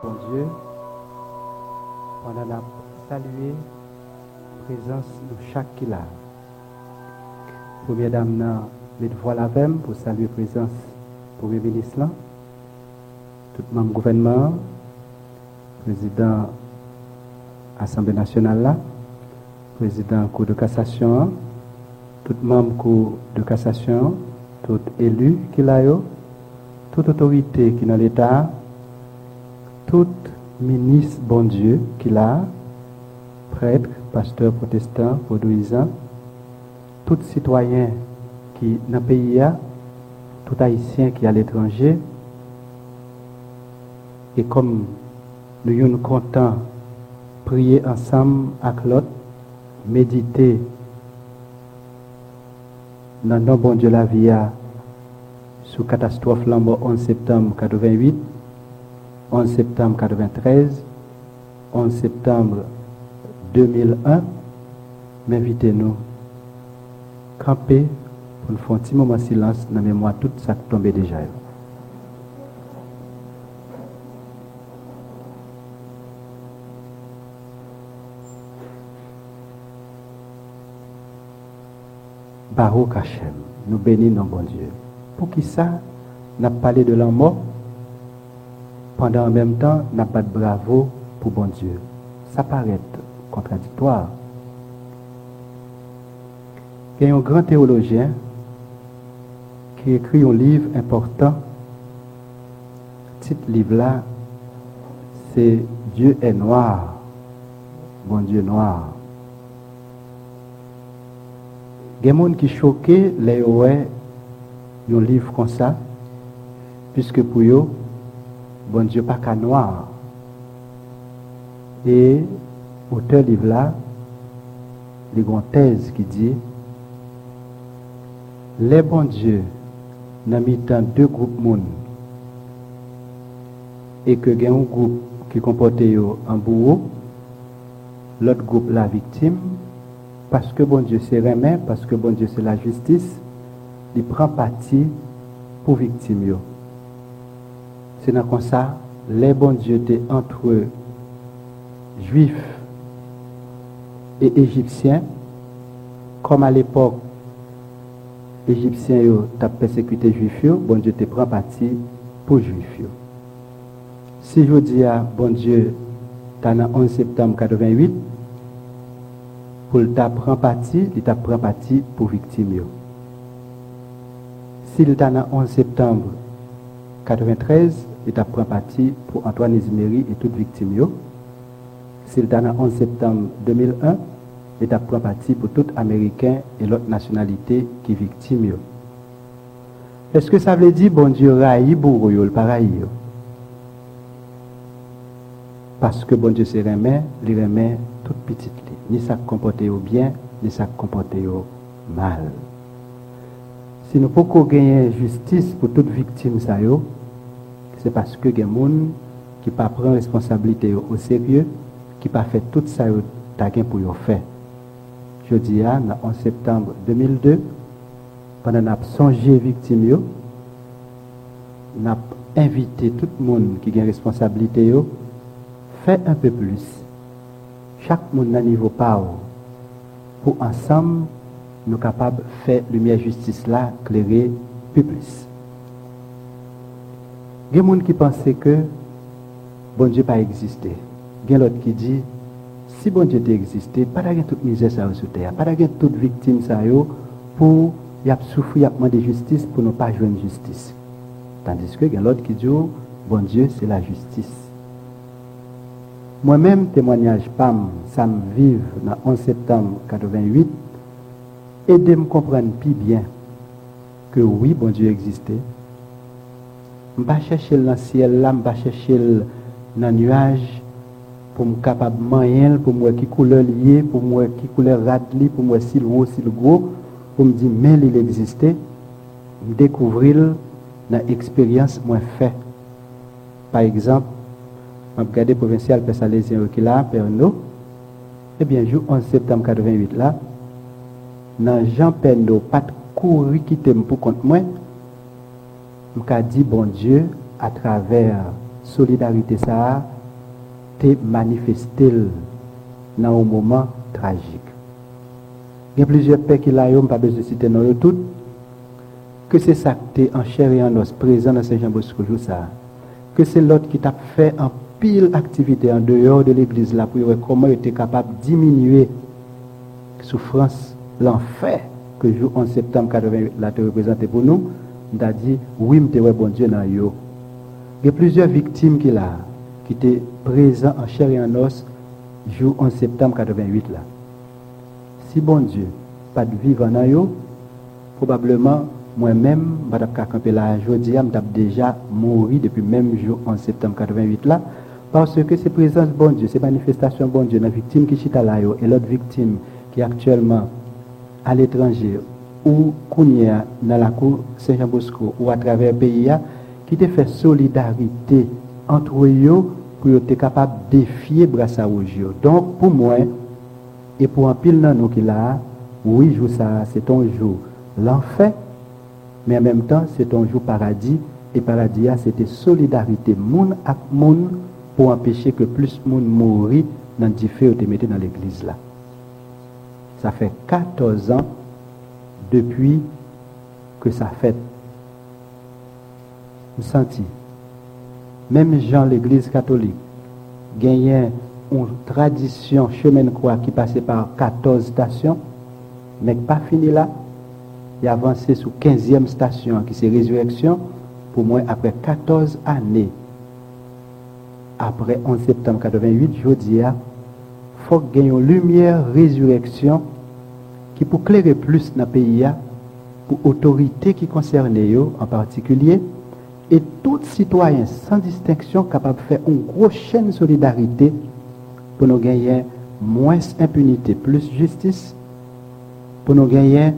Bon Dieu, pendant la saluer présence de chaque qui là. Première dame n'a met voix la même pour saluer présence premier ministre là. Tout membre gouvernement, président Assemblée nationale là, président Cour de cassation, tout membre Cour de cassation, tout élu qui là yo, toute autorité qui dans l'État, tout ministre bon Dieu qui là, prêtre, pasteur protestant, vaudouisant, tout citoyen qui dans le pays, tout haïtien qui est à l'étranger, et comme nous sommes contents prier ensemble avec l'autre, méditer dans le nom bon Dieu la vie sous catastrophe Lambo 11 septembre 88, 11 septembre 93, 11 septembre 2001, m'invitez-nous camper pour nous faire un petit moment de silence dans la mémoire tout ça qui tombé déjà. Baruch Hashem, nous bénissons bon Dieu. Pour qui ça, n'a parlé de la mort, pendant en même temps, n'a pas de bravo pour bon Dieu. Ça paraît contradictoire. Il y a un grand théologien qui écrit un livre important. Le titre livre là, c'est Dieu est noir, bon Dieu noir. Il y a des gens qui sont choqués, les ouais, un livre comme ça, puisque pour eux, bon Dieu pas qu'à noir. Et auteur livre là, il y a une thèse qui dit les bons dieux n'ont mis dans deux groupes monde et que il y a un groupe qui comporte en bourreau, l'autre groupe la victime, parce que bon Dieu c'est remet, parce que bon Dieu c'est la justice, il prend parti pour victime. C'est dans comme ça, les bons dieux étaient entre juifs et égyptiens, comme à l'époque, égyptiens ont persécuté juifs, bon Dieu te prend parti pour juifs. Si je dis à bon Dieu, dans le 11 septembre 88, pour le prend parti, il prend parti pour victime. S'il est dans 11 septembre 93, il prend parti pour Antoine Izmeri et toutes victimes. S'il est dans 11 septembre 2001, il prend parti pour tout Américain et l'autre nationalité qui est victime. Est-ce que ça veut dire bon Dieu raï bourreau le pareil? Parce que bon Dieu se remet, il remet toute petite. Ni ça comporte au bien, ni ça comporte au mal. Si nous pouvons gagner justice pour toute victime, c'est parce que il y a des gens qui ne prennent pas responsabilité au sérieux, qui ne fait tout ça pour faire. Je dis, en septembre 2002, pendant qu'on a songé victime, on a invité tout le monde qui a une responsabilité, fait un peu plus. Chaque monde à niveau pas pour ensemble nous capables de faire lumière justice là éclairer plus. Il y a des gens qui pensent que bon Dieu pas existé. Il y a d'autres qui dit si bon Dieu existé, pas de toute misère ça sur terre, pas de toute victime ça pour y a souffrir, y a demandé justice pour ne pas joindre justice. Tandis que il y a l'autre qui dit bon Dieu c'est la justice. Moi-même, témoignage PAM, ça me vive dans 11 septembre 88, et de me comprendre plus bien que oui, bon Dieu existait. Je ne vais pas chercher dans le ciel là, je ne vais pas chercher dans le nuage pour me capable de manger, pour me qui couleur lié, pour me qui couleur radli, pour me si le gros, pour me dire mais il existait, me découvrir dans l'expérience moi fait. Par exemple, je regarde provincial Pessalésien qui là, Perno, et bien, jour 11 septembre 88 là, dans Jean Perno, pas de courir quitter pour compte moi, je dit bon Dieu, à travers solidarité ça t'est manifesté dans un moment tragique. Il y a plusieurs pays qui là, pas besoin de citer dans le tout, que c'est ça qui est en chair et en os présent dans Saint-Jean-Bosco, ça. Que c'est l'autre qui t'a fait en pile activité en dehors de l'église là pour voir comment il était capable de diminuer la souffrance, l'enfer que le jour 11 septembre 88 là te représenté pour nous. On a dit oui, m'te ouais bon Dieu dans yo. Il y a plusieurs victimes qui là qui étaient présents en chair et en os jour 11 septembre 88 là. Si bon Dieu pas de vivre dans yo, probablement moi-même, je vais camper là aujourd'hui, je suis déjà mort depuis le même jour, en septembre 88 là, parce que c'est présence bon Dieu, c'est manifestation bon Dieu, la victime qui chita là et l'autre victime qui est actuellement à l'étranger ou Kounia dans la cour Saint-Jean-Bosco ou à travers le pays, qui te fait solidarité entre eux pour être capable de défier Brassa Rouge. Donc pour moi, et pour un pile dans nous qui là, oui, jour ça, c'est ton jour l'enfer. Mais en même temps, c'est un jour paradis. Et paradis, c'était solidarité, moun ak moun, pour empêcher que plus moun mourit dans le feu te mettez dans l'église là. Ça fait 14 ans depuis que ça fait. Vous sentez, même Jean, l'église catholique, gagnait une tradition chemin de croix qui passait par 14 stations, mais pas fini là. Il a avancé sur 15e station qui c'est résurrection. Pour moi, après 14 années, après 11 septembre 88, je dis, il faut gagner une lumière résurrection qui pour clairer plus dans le pays, pour autorité qui concerne eux en particulier, et tout citoyen sans distinction capable de faire une grosse chaîne de solidarité pour nous gagner moins impunité, plus justice, pour nous gagner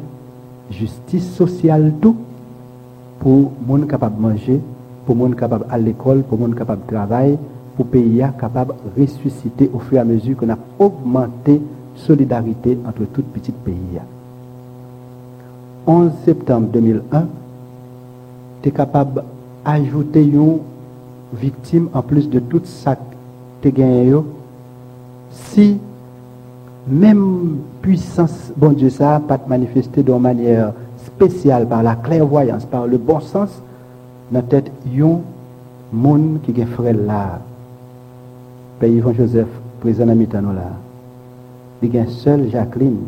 justice sociale tout pour monde capable de manger, pour monde capable à l'école, pour monde capable de travailler, pour pays capable de ressusciter au fur et à mesure qu'on a augmenté solidarité entre toutes petites pays. 11 septembre 2001, tu es capable d'ajouter une victime en plus de tout ça que tu as gagné. Si même puissance, bon Dieu, ça n'a pas manifesté d'une manière spéciale par la clairvoyance, par le bon sens, dans la tête, il y a un monde qui est frère là. Père Yvon Joseph, président de Mitano là. Il y a seul Jacqueline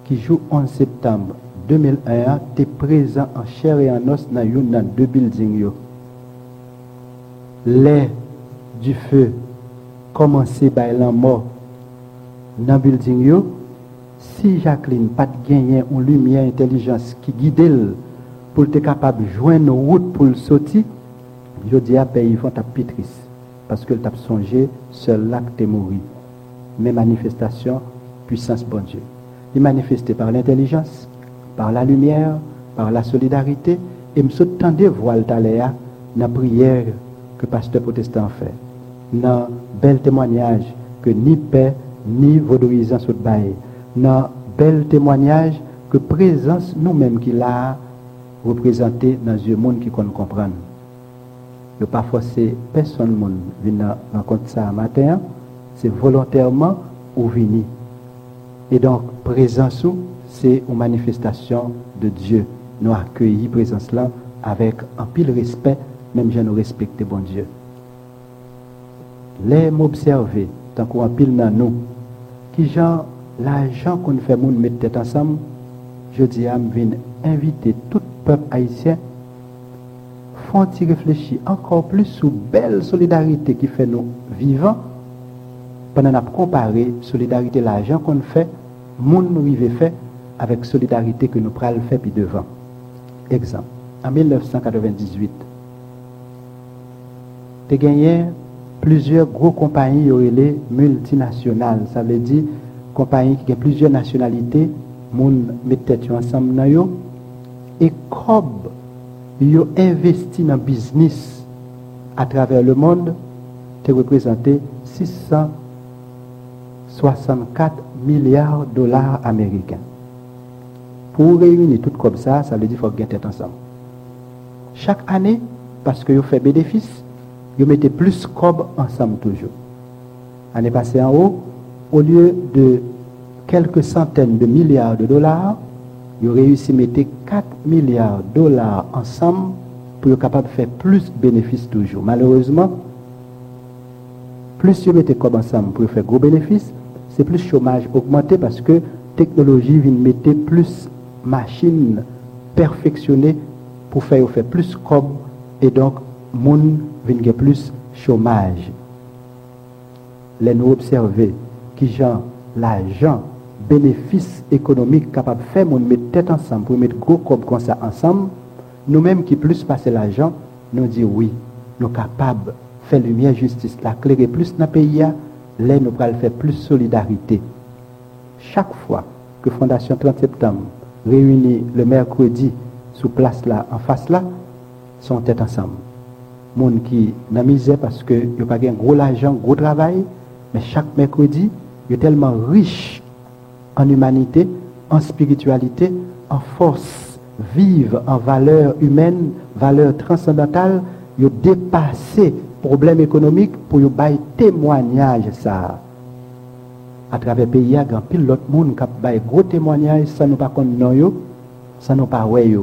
qui joue 11 septembre 2001, tu es présent en chair et en os dans deux buildings. L'air du feu commencé par la mort dans le building, si Jacqueline n'a pas gagné une lumière intelligence qui guide elle pour être capable de joindre une route pour le sortir, je dis à Père Yvon, tu as pétrice. Parce que tu as songé, seul là que tu es mort. Mais manifestation, puissance bon Dieu. Il est manifesté par l'intelligence, par la lumière, par la solidarité. Et je me tendais voir dans la prière que le pasteur protestant fait. Dans le bel témoignage que ni paix, ni vaudorisant sur le bail. Dans le bel témoignage que présence nous-mêmes qui l'a représenté dans le monde qui comprend. Il ne pas forcer personne monde venir rencontrer ça matin, c'est volontairement ou venir. Et donc, présence, c'est une manifestation de Dieu. Nous accueillir présence là avec un pile respect, même je nous respecte bon Dieu. Les m'observer, tant qu'on pile dans nous, qui genre l'argent qu'on fait moun mettre tête ensemble, je dis à me inviter tout peuple haïtien font-ils réfléchir encore plus sur belle solidarité qui fait nous vivants pendant qu'on comparer solidarité l'argent qu'on fait, monde nous rive fait avec solidarité que nous pral fait puis devant. Exemple, en 1998, tu as gagné plusieurs gros compagnies les multinationales, ça veut dire compagnies qui ont plusieurs nationalités, monde met tête ensemble dans yo et comme ils ont investi dans le business à travers le monde, te représenté 664 milliards de dollars américains. Pour réunir tout comme ça veut dire qu'il faut gagner tête ensemble. Chaque année, parce que vous faites bénéfice, ils mettaient plus cob ensemble toujours. L'année passée en haut, au lieu de quelques centaines de milliards de dollars, ils ont réussi à mettre 4 milliards de dollars ensemble pour être capable de faire plus de bénéfices toujours. Malheureusement, plus ils mettent cob ensemble pour faire gros bénéfices, c'est plus le chômage augmenté parce que la technologie vient mettre plus machines perfectionnées pour faire plus cob et donc le monde vient plus chômage. Les nous observer qui genre l'argent, bénéfice économique capable de faire, nous mettre tête ensemble pour mettre gros cob comme ça ensemble, nous-mêmes qui plus passer l'argent, nous disons oui, nous sommes capables de faire lumière, justice, la clé est plus dans le pays, là nous allons faire plus solidarité. Chaque fois que Fondation 30 septembre réunit le mercredi sous place là, en face là, sont tête ensemble. Monde qui n'a misère parce que il n'y a pas de gros argent, gros travail, mais chaque mercredi, il est tellement riche en humanité, en spiritualité, en force vive, en valeurs humaines, valeurs transcendantales, il a dépassé problème économique pour y bailler témoignage ça. À travers le pays, il y a un pile l'autre monde qui a baillé gros témoignage, ça nous pas connaît, ça nous pas ouais.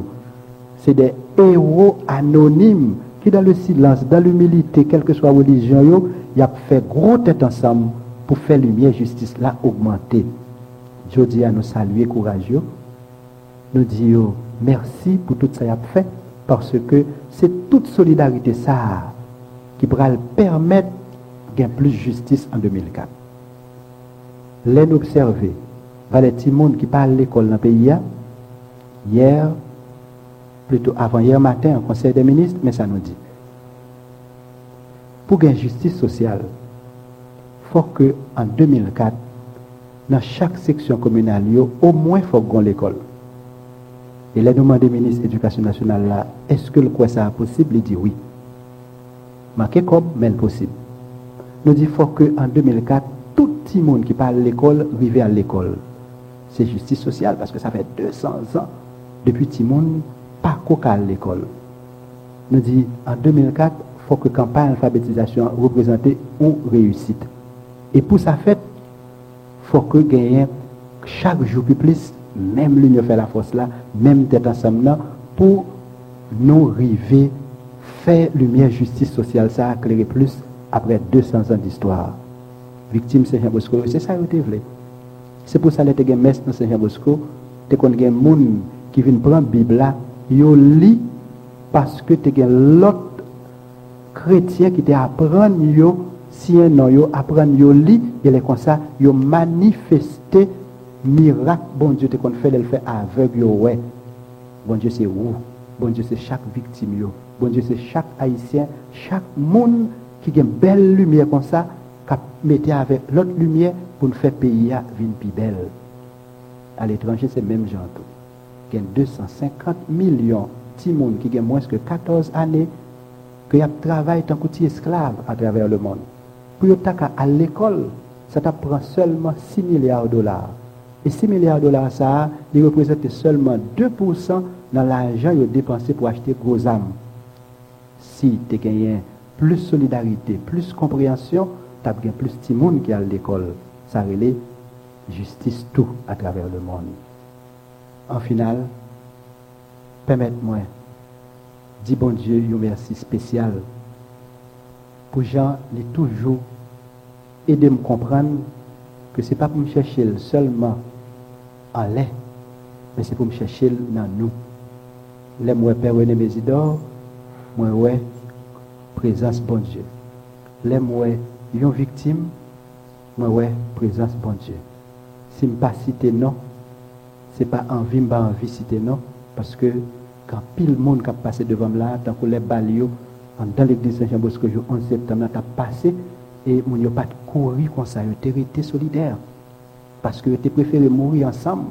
C'est des héros anonymes qui dans le silence, dans l'humilité, quelle que soit la religion, il a fait gros tête ensemble pour faire lumière, justice là augmenter. Je dis à nous saluer courageux, nous disons merci pour tout ça qu'il a fait, parce que c'est toute solidarité ça qui pourra permettre de gagner plus de justice en 2004. Les observer, les petits monde qui parlent à l'école dans le pays, hier, plutôt avant-hier matin, au Conseil des ministres, mais ça nous dit. Pour gagner justice sociale, il faut qu'en 2004, dans chaque section communale, au moins il faut qu'on l'école. Et les demandes des ministres de l'Éducation nationale là, est-ce que le quoi ça est possible? Il dit oui. Marqué comme, mais c'est possible. Nous disons faut qu'en 2004, tout le monde qui parle à l'école vive à l'école. C'est justice sociale parce que ça fait 200 ans depuis tout le monde pas qu'à à l'école. Nous disons en 2004, il faut que la campagne d'alphabétisation représente une réussite. Et pour ça fait, il faut que gagne chaque jour plus, même l'union fait la force là, même tête ensemble là, pour nous arriver faire lumière justice sociale, ça a éclairé plus après 200 ans d'histoire. Victime Saint-Jean-Bosco, c'est ça que vous voulez. C'est pour ça que vous avez messe dans Saint-Jean-Bosco, vous avez des gens qui viennent prendre la Bible là, ils lisent parce que vous avez l'autre chrétien qui t'apprend, si un nom, ils apprennent, ils lisent, et les comme ça, ils manifesté miracle, bon Dieu, te qu'on fait, le fait aveugle, ouais. Bon Dieu, c'est où? Bon Dieu, c'est chaque victime, bon Dieu, c'est chaque haïtien, chaque monde qui a une belle lumière comme ça, qui mette avec l'autre lumière pour nous faire payer une plus belle. À l'étranger, c'est le même genre. Il y a 250 millions de monde qui ont moins que 14 années, qui travaillent tant qu'esclaves à travers le monde. Pour eux, à l'école, ça prend seulement 6 milliards de dollars. Et 6 milliards de dollars, ça, ils représentent seulement 2% dans l'argent qu'ils ont dépensé pour acheter gros âmes. Si tu gagnes plus solidarité, plus compréhension, tu as plus de monde qui est à l'école. Ça relève justice tout à travers le monde. En final, permettez-moi, dis bon Dieu, un merci spécial pour Jean, il est toujours aider me comprendre que ce n'est pas pour me chercher seulement en l'air, mais c'est pour me chercher dans nous. Les moi Père René Mésidor, moi ouais présence bon Dieu. Les moi une victime, moi ouais présence bon Dieu. Si me pas citer non, c'est pas envie me pas envie citer non parce que quand pile monde qui a passé devant là, tant que les balio dans l'église Saint-Jean-Bosco le 11 septembre t'as passé et mon yo pas courir comme ça, yo été solidaire parce que tu préféré mourir ensemble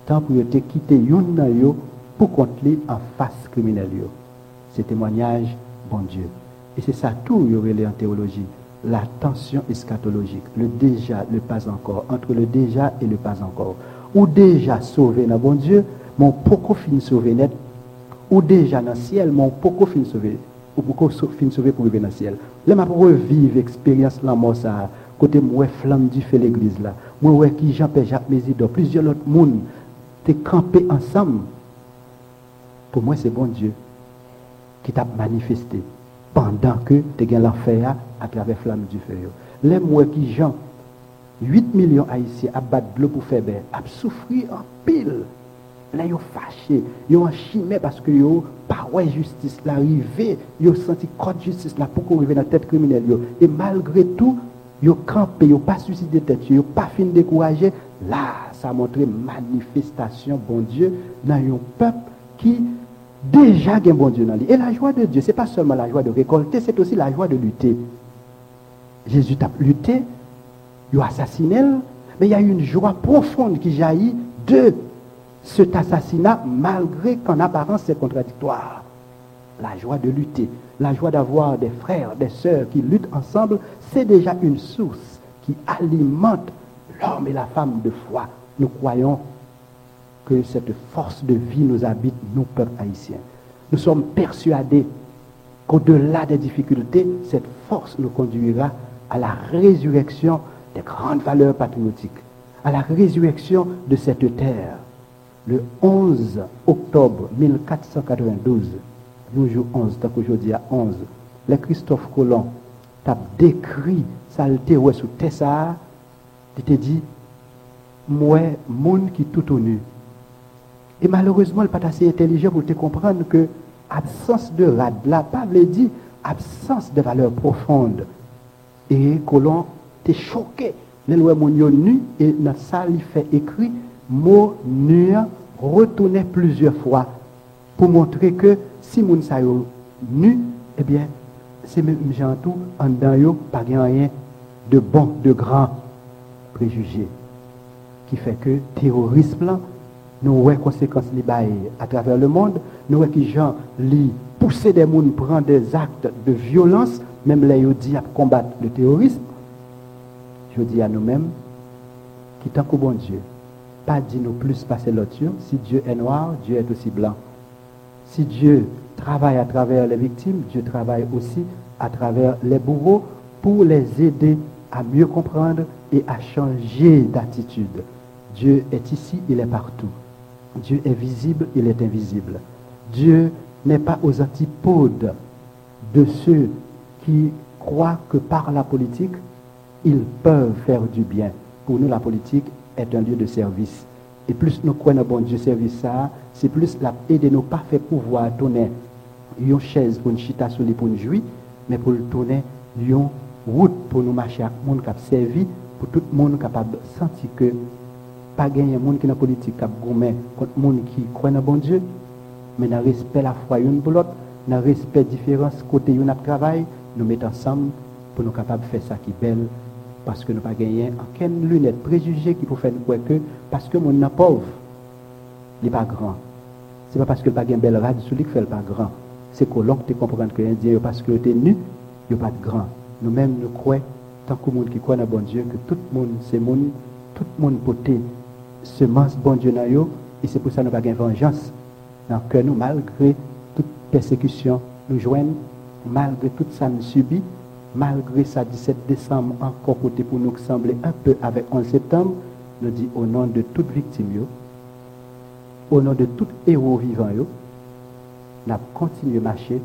tant pour te quitter une yo pour contre en face criminel yo. C'est témoignage bon Dieu. Et c'est ça tout y aurait en théologie, la tension eschatologique, le déjà, le pas encore, entre le déjà et le pas encore. Ou déjà sauvé dans bon Dieu, mon poco fin sauvé net, ou déjà dans le ciel, mon poco fin sauvé. ou pour fin sauver pour revenir dans le ciel. Là, m'a revivre expérience la mort ça, côté moi flamme du feu l'église là. Moi ouais qui Jean-Pierre Jacques Mésidor, plusieurs autres monde t'es campé ensemble. Pour moi c'est bon Dieu qui t'a manifesté pendant que tu as l'enfer à travers flamme du feu. Les moi qui Jean 8 millions haïtiens à battre de l'eau pour faire belle, à souffrir en pile. Là, ils sont fâchés, ils ont chimé parce que ils pas ouais justice l'arrivée, ils ont senti code justice là pour qu'on arrive dans la tête criminelle. Et malgré tout, ils ont campé, ils n'ont pas suicidé tête, ils n'ont pas fini de décourager. Là, ça a montré manifestation, bon Dieu, dans un peuple qui déjà a un bon Dieu dans lui. Et la joie de Dieu, ce n'est pas seulement la joie de récolter, c'est aussi la joie de lutter. Jésus a lutté, il a assassiné, mais il y a une joie profonde qui jaillit de cet assassinat, malgré qu'en apparence c'est contradictoire. La joie de lutter, la joie d'avoir des frères, des sœurs qui luttent ensemble, c'est déjà une source qui alimente l'homme et la femme de foi. Nous croyons que cette force de vie nous habite, nous, peuple haïtien. Nous sommes persuadés qu'au-delà des difficultés, cette force nous conduira à la résurrection des grandes valeurs patriotiques, à la résurrection de cette terre. Le 11 octobre 1492, nous jour 11, tant qu'aujourd'hui à 11, le Christophe Colomb t'a décrit saleté ouais sous Tessa, il te dit, moi, monde qui tout au nu. Et malheureusement, il n'est pas assez intelligent pour te comprendre que absence de rad, là, pas veut dire absence de valeur profonde. Et Colomb t'es choqué. Les lois mon nu et dans ça il fait écrit mot nu retourner plusieurs fois pour montrer que si moun sa yo nu, eh bien c'est même gens tout en dedans yo pas rien de bon, de grand préjugé qui fait que terrorisme là nous voyons conséquences li bail à travers le monde, nous voyons qui gens li pousser des moun prendre des actes de violence, même les yo dit à combattre le terrorisme. Je dis à nous-mêmes, qui tant que bon Dieu, pas dit nous plus passer l'autre. Si Dieu est noir, Dieu est aussi blanc. Si Dieu travaille à travers les victimes, Dieu travaille aussi à travers les bourreaux pour les aider à mieux comprendre et à changer d'attitude. Dieu est ici, il est partout. Dieu est visible, il est invisible. Dieu n'est pas aux antipodes de ceux qui croient que par la politique, ils peuvent faire du bien. Pour nous, la politique est un lieu de service. Et plus nous croyons bon Dieu service ça, c'est plus la aider nos pas fait pouvoir tourner une chaise pour une chita sur les pour nous jouir, mais pour le tourner une route pour nous marcher à monde qui a servi, pour tout le monde capable de sentir que pas gagner monde qui dans la politique cap gourmet contre monde qui croit en bon Dieu, mais dans respect la foi une pour l'autre, dans respect différence côté une travail, nous mettons ensemble pour nous capables de faire ça qui est belle. Parce que nous n'avons pas gagné aucune lunette préjugée qui peut faire nous croire que parce que mon n'est pauvre, il n'est pas grand. Ce n'est pas parce que le pas une belle rade sur lui qu'il fait pas grand. C'est que l'on peut comprendre que l'Indien, parce que tu es nu, il n'est pas grand. Nous-mêmes, nous croyons, tant que le monde qui croit dans bon Dieu, que tout le monde, c'est monde, tout le monde peut semence bon Dieu dans eux, et c'est pour ça que nous n'avons pas de vengeance. Donc, nous, malgré toute persécution, nous joignons, malgré tout ça nous subit, malgré ça, 17 décembre, encore côté pour nous sembler un peu avec 11 septembre, nous dit au nom de toute victime, au nom de tout héros vivant, nous continuons à marcher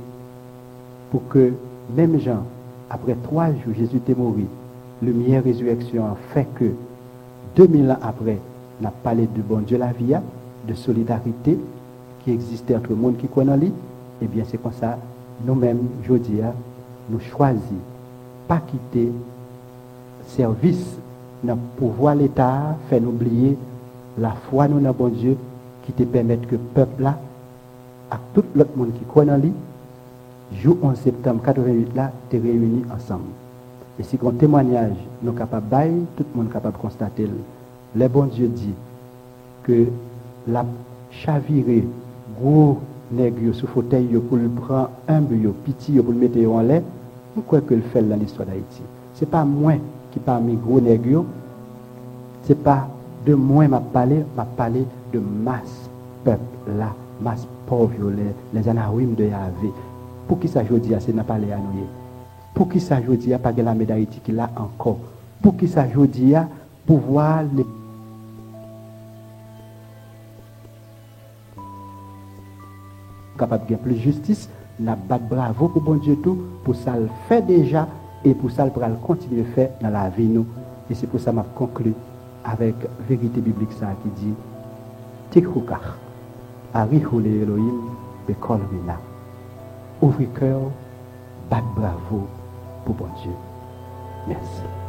pour que, même gens, après 3 jours, Jésus est mort, lumière, résurrection, a fait que 2000 ans après, nous avons parlé du bon Dieu, la vie, de solidarité qui existait entre le monde qui connaît lui, et bien c'est comme ça, nous-mêmes, aujourd'hui, nous choisissons pas quitter service dans pouvoir l'État, faire oublier la foi nous dans bon Dieu qui te permet que le peuple là, à tout l'autre monde qui croit dans lui, jour 11 septembre 88 là, te réunis ensemble. Et si un témoignage nous capable bailler, tout le monde est capable de constater. Le bon Dieu dit que la chaviré gros nègre sous fauteuil pour le prendre humble, pitié pour le mettre en l'air. Nous croyons que le fait dans l'histoire d'Haïti. Ce n'est pas moi qui parle de gros nègres, ce n'est pas de moi m'a parlé de masse peuple là, masse pauvre, les anawim de Yahvé. Pour qui ça jodi c'est n'a pas les anouye. Pour qui ça jodi pas de la médaille qui là encore. Pour qui ça jodi pouvoir les capable de plus justice, n'a pas bravo pour bon Dieu tout pour ça le fait déjà et pour ça le pral continuer faire dans la vie nous. Et c'est pour ça m'a conclu avec vérité biblique ça qui dit Tikhukar Arihule Elohim Bekol Mina. Ouvrez cœur, bat bravo pour bon Dieu. Merci.